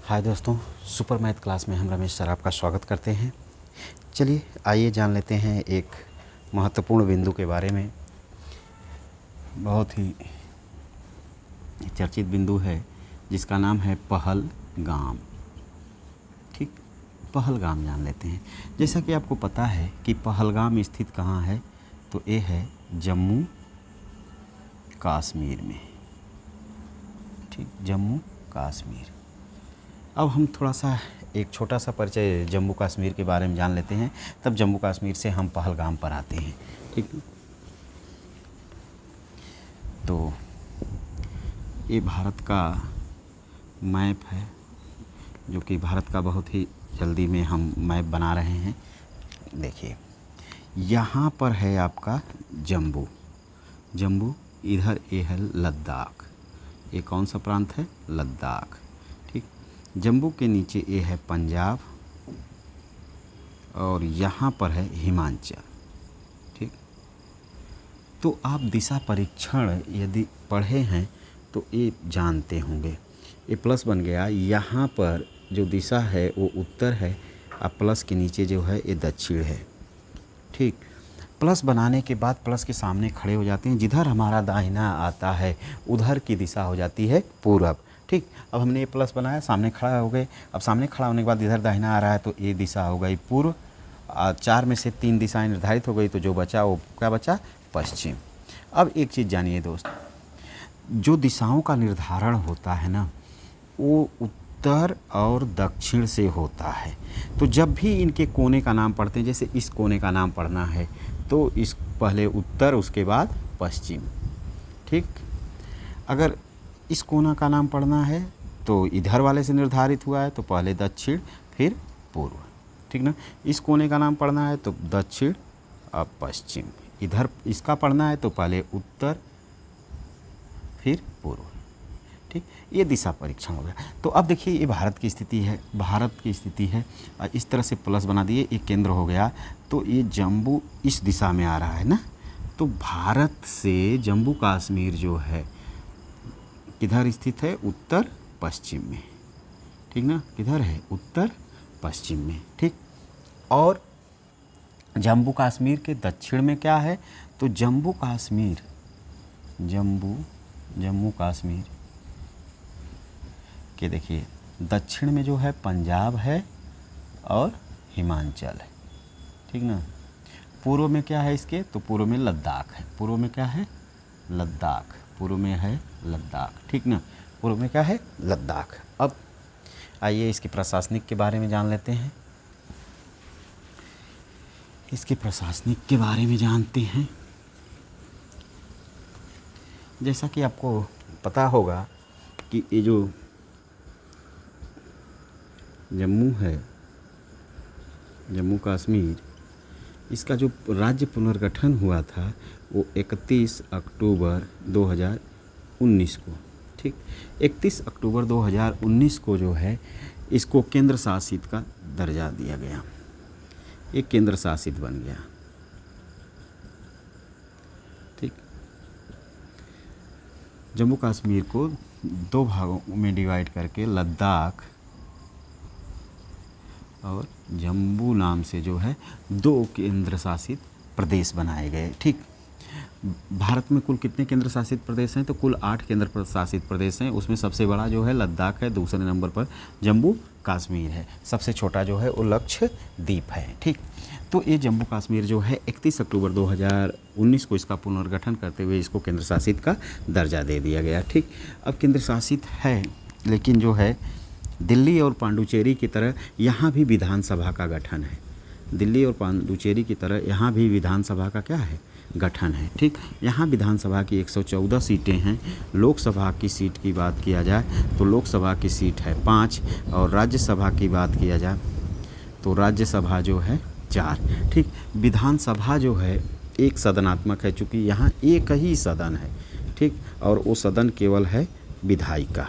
हाय दोस्तों, super math class में हम रमेश सर आपका स्वागत करते हैं। चलिए आइए जान लेते हैं एक महत्वपूर्ण बिंदु के बारे में। बहुत ही चर्चित बिंदु है जिसका नाम है पहलगाम। ठीक, पहलगाम जान लेते हैं। जैसा कि आपको पता है कि पहलगाम स्थित कहाँ है, तो ये है जम्मू कश्मीर में। ठीक, जम्मू कश्मीर। अब हम थोड़ा सा एक छोटा सा परिचय जम्मू कश्मीर के बारे में जान लेते हैं, तब जम्मू कश्मीर से हम पहलगाम पर आते हैं। ठीक, तो ये भारत का मैप है, जो कि भारत का बहुत ही जल्दी में हम मैप बना रहे हैं। देखिए यहाँ पर है आपका जम्मू। जम्मू इधर ये है लद्दाख। ये कौन सा प्रांत है? लद्दाख। ठीक, जम्मू के नीचे ये है पंजाब और यहाँ पर है हिमाचल। ठीक, तो आप दिशा परीक्षण यदि पढ़े हैं तो ये जानते होंगे। ये प्लस बन गया, यहाँ पर जो दिशा है वो उत्तर है और प्लस के नीचे जो है ये दक्षिण है। ठीक, प्लस बनाने के बाद प्लस के सामने खड़े हो जाते हैं। जिधर हमारा दाहिना आता है उधर की दिशा हो जाती है पूरब। ठीक, अब हमने ये प्लस बनाया, सामने खड़ा हो गए। अब सामने खड़ा होने के बाद इधर दाहिना आ रहा है तो ये दिशा हो गई पूर्व। 4 में से 3 दिशाएं निर्धारित हो गई, तो जो बचा वो क्या बचा? पश्चिम। अब एक चीज़ जानिए दोस्त, जो दिशाओं का निर्धारण होता है ना, वो उत्तर और दक्षिण से होता है। तो जब भी इनके कोने का नाम पढ़ते हैं, जैसे इस कोने का नाम पढ़ना है तो इस पहले उत्तर उसके बाद पश्चिम। ठीक, अगर इस कोना का नाम पढ़ना है तो इधर वाले से निर्धारित हुआ है तो पहले दक्षिण फिर पूर्व। ठीक ना, इस कोने का नाम पढ़ना है तो दक्षिण अब पश्चिम। इधर इसका पढ़ना है तो पहले उत्तर फिर पूर्व। ठीक, ये दिशा परीक्षण हो गया। तो अब देखिए ये भारत की स्थिति है, भारत की स्थिति है। इस तरह से प्लस बना दिए, एक केंद्र हो गया। तो ये जम्मू इस दिशा में आ रहा है ना, तो भारत से जम्मू कश्मीर जो है किधर स्थित है? उत्तर पश्चिम में। ठीक ना, किधर है? उत्तर पश्चिम में। ठीक, और जम्मू कश्मीर के दक्षिण में क्या है? तो जम्मू कश्मीर के देखिए दक्षिण में जो है पंजाब है और हिमाचल है। ठीक ना, पूर्व में क्या है इसके? तो पूर्व में लद्दाख है। पूर्व में क्या है? लद्दाख। पूर्व में है लद्दाख। ठीक ना, पूर्व में क्या है? लद्दाख। अब आइए इसके प्रशासनिक के बारे में जान लेते हैं। इसके प्रशासनिक के बारे में जानते हैं। जैसा कि आपको पता होगा कि ये जो जम्मू है, जम्मू कश्मीर, इसका जो राज्य पुनर्गठन हुआ था वो 31 अक्टूबर 2019 को। ठीक, 31 अक्टूबर 2019 को जो है इसको केंद्र शासित का दर्जा दिया गया। एक केंद्र शासित बन गया। ठीक, जम्मू कश्मीर को 2 भागों में डिवाइड करके लद्दाख और जम्मू नाम से जो है 2 केंद्र शासित प्रदेश बनाए गए। ठीक, भारत में कुल कितने केंद्र शासित प्रदेश हैं? तो कुल 8 केंद्र शासित प्रदेश हैं। उसमें सबसे बड़ा जो है लद्दाख है, दूसरे नंबर पर जम्मू कश्मीर है, सबसे छोटा जो है वो लक्षद्वीप है। ठीक, तो ये जम्मू कश्मीर जो है 31 अक्टूबर 2019 को इसका पुनर्गठन करते हुए इसको केंद्र शासित का दर्जा दे दिया गया। ठीक, अब केंद्र शासित है, लेकिन जो है दिल्ली और पांडुचेरी की तरह यहाँ भी विधानसभा का गठन है। दिल्ली और पांडुचेरी की तरह यहाँ भी विधानसभा का क्या है? गठन है। ठीक, यहाँ विधानसभा की 114 सीटें हैं। लोकसभा की सीट की बात किया जाए तो लोकसभा की सीट है 5 और राज्यसभा की बात किया जाए तो राज्यसभा जो है 4। ठीक, विधानसभा जो है एक सदनात्मक है, चूँकि यहाँ एक ही सदन है। ठीक, और वो सदन केवल है विधायिका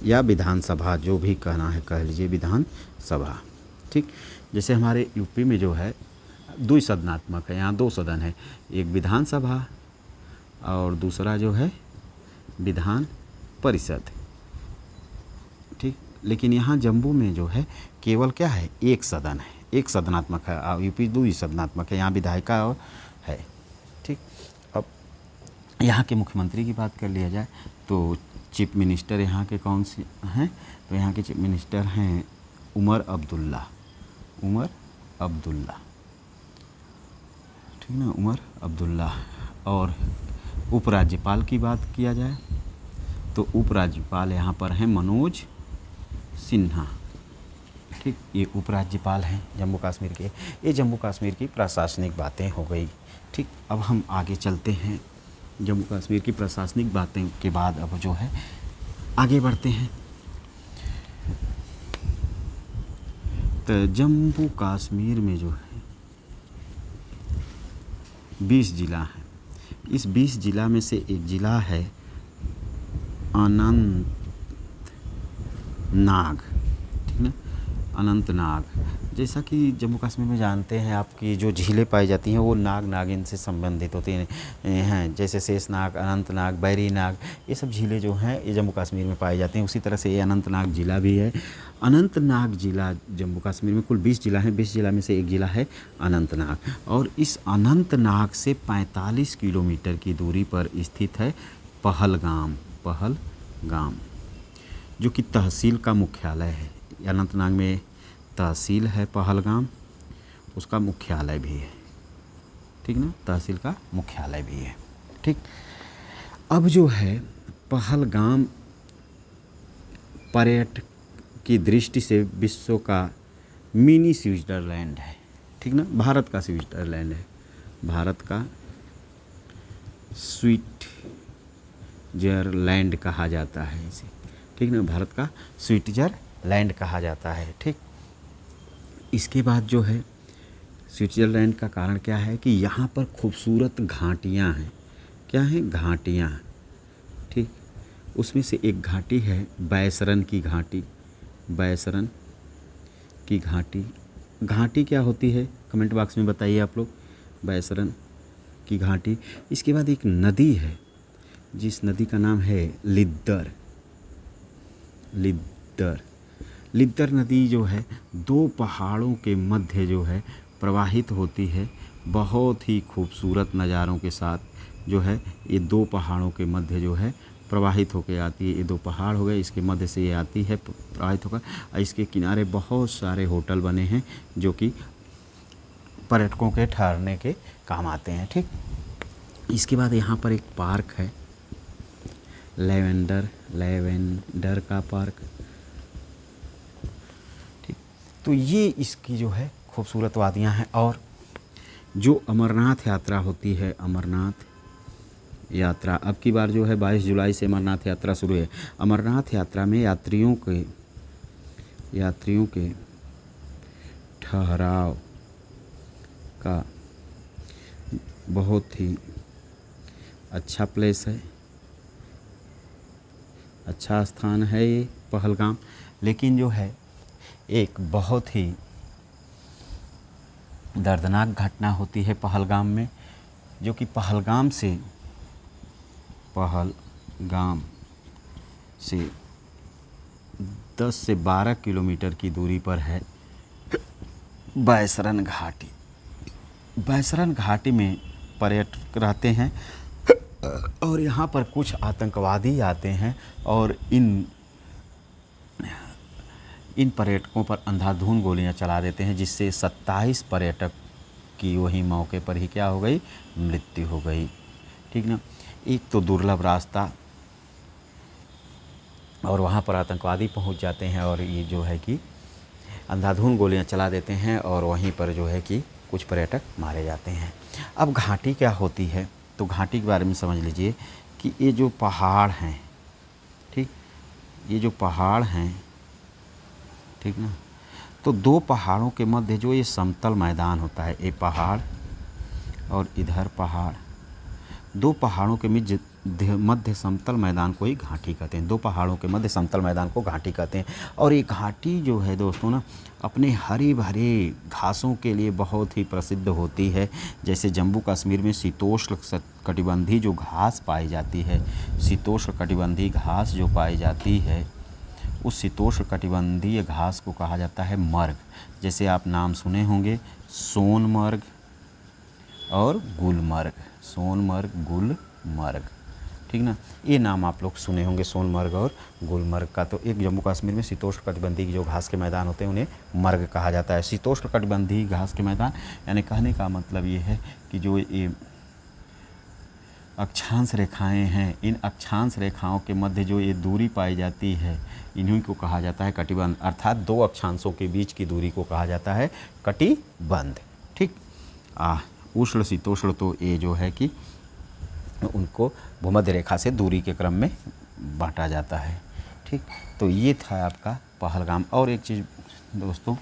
या विधानसभा, जो भी कहना है कह लीजिए, विधानसभा। ठीक, जैसे हमारे यूपी में जो है द्विसदनात्मक है, यहाँ 2 सदन है, एक विधानसभा और दूसरा जो है विधान परिषद, ठीक। लेकिन यहाँ जम्मू में जो है केवल क्या है, एक सदन है, एक सदनात्मक है। यूपी द्वि सदनात्मक है, यहाँ विधायिका और है, ठीक। अब यहाँ के मुख्यमंत्री की बात कर लिया जाए तो चीफ मिनिस्टर यहाँ के कौन से हैं, तो यहाँ के चीफ मिनिस्टर हैं उमर अब्दुल्ला, उमर अब्दुल्ला, ठीक ना, उमर अब्दुल्ला। और उपराज्यपाल की बात किया जाए तो उपराज्यपाल यहाँ पर हैं मनोज सिन्हा, ठीक। ये उपराज्यपाल हैं जम्मू कश्मीर के। ये जम्मू कश्मीर की प्रशासनिक बातें हो गई, ठीक। अब हम आगे चलते हैं। जम्मू कश्मीर की प्रशासनिक बातें के बाद अब जो है आगे बढ़ते हैं। तो जम्मू कश्मीर में जो है 20 ज़िला हैं। इस 20 ज़िला में से एक ज़िला है अनंतनाग, ठीक ना, अनंतनाग। जैसा कि जम्मू कश्मीर में जानते हैं आपकी जो झीलें पाई जाती हैं वो नाग नागिन से संबंधित होती हैं, जैसे शेषनाग, अनंतनाग, बैरी नाग, ये सब झीलें जो हैं ये जम्मू कश्मीर में पाई जाती हैं। उसी तरह से ये अनंतनाग ज़िला भी है। अनंतनाग ज़िला जम्मू कश्मीर में कुल 20 ज़िला हैं, 20 ज़िला में से एक ज़िला है अनंतनाग। और इस अनंतनाग से 45 किलोमीटर की दूरी पर स्थित है पहलगाम, पहलगाम जो कि तहसील का मुख्यालय है। अनंतनाग में तहसील है पहलगाम, उसका मुख्यालय भी है, ठीक ना, तहसील का मुख्यालय भी है, ठीक। अब जो है पहलगाम पर्यटक की दृष्टि से विश्व का मिनी स्विट्ज़रलैंड है, ठीक ना, भारत का स्विट्ज़रलैंड है, भारत का स्विट्ज़रलैंड कहा जाता है इसे, ठीक ना, भारत का स्विट्ज़रलैंड कहा जाता है, ठीक। इसके बाद जो है स्विट्ज़रलैंड का कारण क्या है कि यहाँ पर खूबसूरत घाटियाँ हैं। क्या हैं? घाटियाँ, ठीक। उसमें से एक घाटी है बैसरन की घाटी, बैसरन की घाटी। घाटी क्या होती है कमेंट बॉक्स में बताइए आप लोग, बैसरन की घाटी। इसके बाद एक नदी है जिस नदी का नाम है लिद्दर, लिद्दर। लिद्दर नदी जो है दो पहाड़ों के मध्य जो है प्रवाहित होती है, बहुत ही खूबसूरत नज़ारों के साथ जो है ये दो पहाड़ों के मध्य जो है प्रवाहित होकर आती है। ये दो पहाड़ हो गए, इसके मध्य से ये आती है प्रवाहित होकर, और इसके किनारे बहुत सारे होटल बने हैं जो कि पर्यटकों के ठहरने के काम आते हैं, ठीक। इसके बाद यहाँ पर एक पार्क है लेवेंडर का पार्क, ठीक। तो ये इसकी जो है खूबसूरत वादियाँ हैं। और जो अमरनाथ यात्रा होती है, अमरनाथ यात्रा अब की बार जो है 22 जुलाई से अमरनाथ यात्रा शुरू है। अमरनाथ यात्रा में यात्रियों के ठहराव का बहुत ही अच्छा प्लेस है, अच्छा स्थान है ये पहलगाम। लेकिन जो है एक बहुत ही दर्दनाक घटना होती है पहलगाम में, जो कि पहलगाम से 10 से 12 किलोमीटर की दूरी पर है बैसरन घाटी। बैसरन घाटी में पर्यटक रहते हैं और यहाँ पर कुछ आतंकवादी आते हैं और इन पर्यटकों पर अंधाधुंध गोलियां चला देते हैं, जिससे 27 पर्यटक की वही मौके पर ही क्या हो गई, मृत्यु हो गई, ठीक ना। एक तो दुर्लभ रास्ता और वहाँ पर आतंकवादी पहुँच जाते हैं और ये जो है कि अंधाधुंध गोलियां चला देते हैं और वहीं पर जो है कि कुछ पर्यटक मारे जाते हैं। अब घाटी क्या होती है, तो घाटी के बारे में समझ लीजिए कि ये जो पहाड़ हैं, ठीक, ये जो पहाड़ हैं, ठीक ना, तो दो पहाड़ों के मध्य जो ये समतल मैदान होता है, ये पहाड़ और इधर पहाड़, दो पहाड़ों के मध्य समतल मैदान को ही घाटी कहते हैं। दो पहाड़ों के मध्य समतल मैदान को घाटी कहते हैं। और ये घाटी जो है दोस्तों ना अपने हरे भरे घासों के लिए बहुत ही प्रसिद्ध होती है। जैसे जम्मू कश्मीर में शीतोष्ण कटिबंधी जो घास पाई जाती है, शीतोष्ण कटिबंधी घास जो पाई जाती है, उस शीतोष्ण कटिबंधीय घास को कहा जाता है मर्ग। जैसे आप नाम सुने होंगे सोनमर्ग और गुलमर्ग, सोनमर्ग गुलमर्ग, ठीक ना, ये नाम आप लोग सुने होंगे सोनमर्ग और गुलमर्ग का। तो एक जम्मू कश्मीर में शीतोष्ण कटिबंधीय जो घास के मैदान होते हैं उन्हें मर्ग कहा जाता है। शीतोष्ण कटिबंधीय घास के मैदान यानी कहने का मतलब ये है कि जो ये अक्षांश रेखाएं हैं, इन अक्षांश रेखाओं के मध्य जो ये दूरी पाई जाती है इन्हीं को कहा जाता है कटिबंध, अर्थात दो अक्षांशों के बीच की दूरी को कहा जाता है कटिबंध। ठीक, उष्ण शीतोष्ण तो ये जो है कि उनको भूमध्य रेखा से दूरी के क्रम में बांटा जाता है। ठीक, तो ये था आपका पहलगाम। और एक चीज़ दोस्तों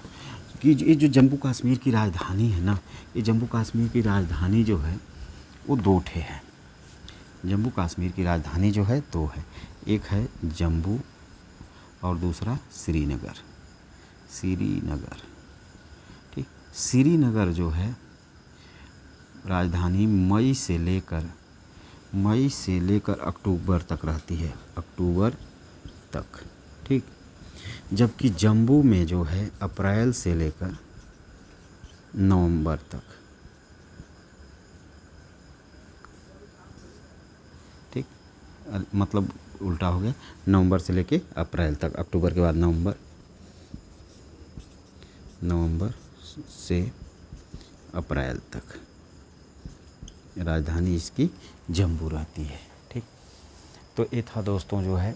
कि ये जो जम्मू कश्मीर की राजधानी है ना, ये जम्मू कश्मीर की राजधानी जो है वो दो ठे है। जम्मू कश्मीर की राजधानी जो है दो है, एक है जम्मू और दूसरा श्रीनगर। श्रीनगर, ठीक, श्रीनगर जो है राजधानी मई से लेकर अक्टूबर तक रहती है, अक्टूबर तक। ठीक, जबकि जम्मू में जो है अप्रैल से लेकर नवंबर तक। ठीक, मतलब उल्टा हो गया, नवंबर से लेके अप्रैल तक, अक्टूबर के बाद नवंबर से अप्रैल तक राजधानी इसकी जम्मू रहती है। ठीक, तो ये था दोस्तों जो है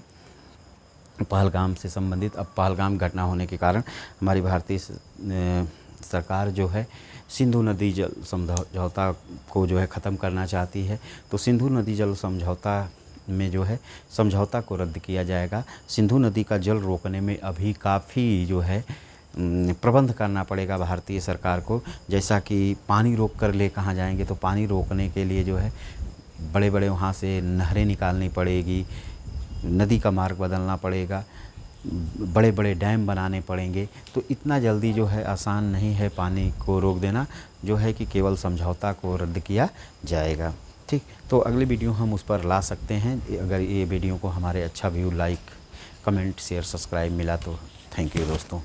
पहलगाम से संबंधित। अब पहलगाम घटना होने के कारण हमारी भारतीय सरकार जो है सिंधु नदी जल समझौता को जो है ख़त्म करना चाहती है। तो सिंधु नदी जल समझौता में जो है समझौता को रद्द किया जाएगा। सिंधु नदी का जल रोकने में अभी काफ़ी जो है प्रबंध करना पड़ेगा भारतीय सरकार को। जैसा कि पानी रोक कर ले कहाँ जाएंगे, तो पानी रोकने के लिए जो है बड़े बड़े वहाँ से नहरें निकालनी पड़ेगी, नदी का मार्ग बदलना पड़ेगा, बड़े बड़े डैम बनाने पड़ेंगे। तो इतना जल्दी जो है आसान नहीं है पानी को रोक देना, जो है कि केवल समझौता को रद्द किया जाएगा। ठीक, तो अगली वीडियो हम उस पर ला सकते हैं। अगर ये वीडियो को हमारे अच्छा view, like, comment, share, subscribe मिला तो थैंक यू दोस्तों।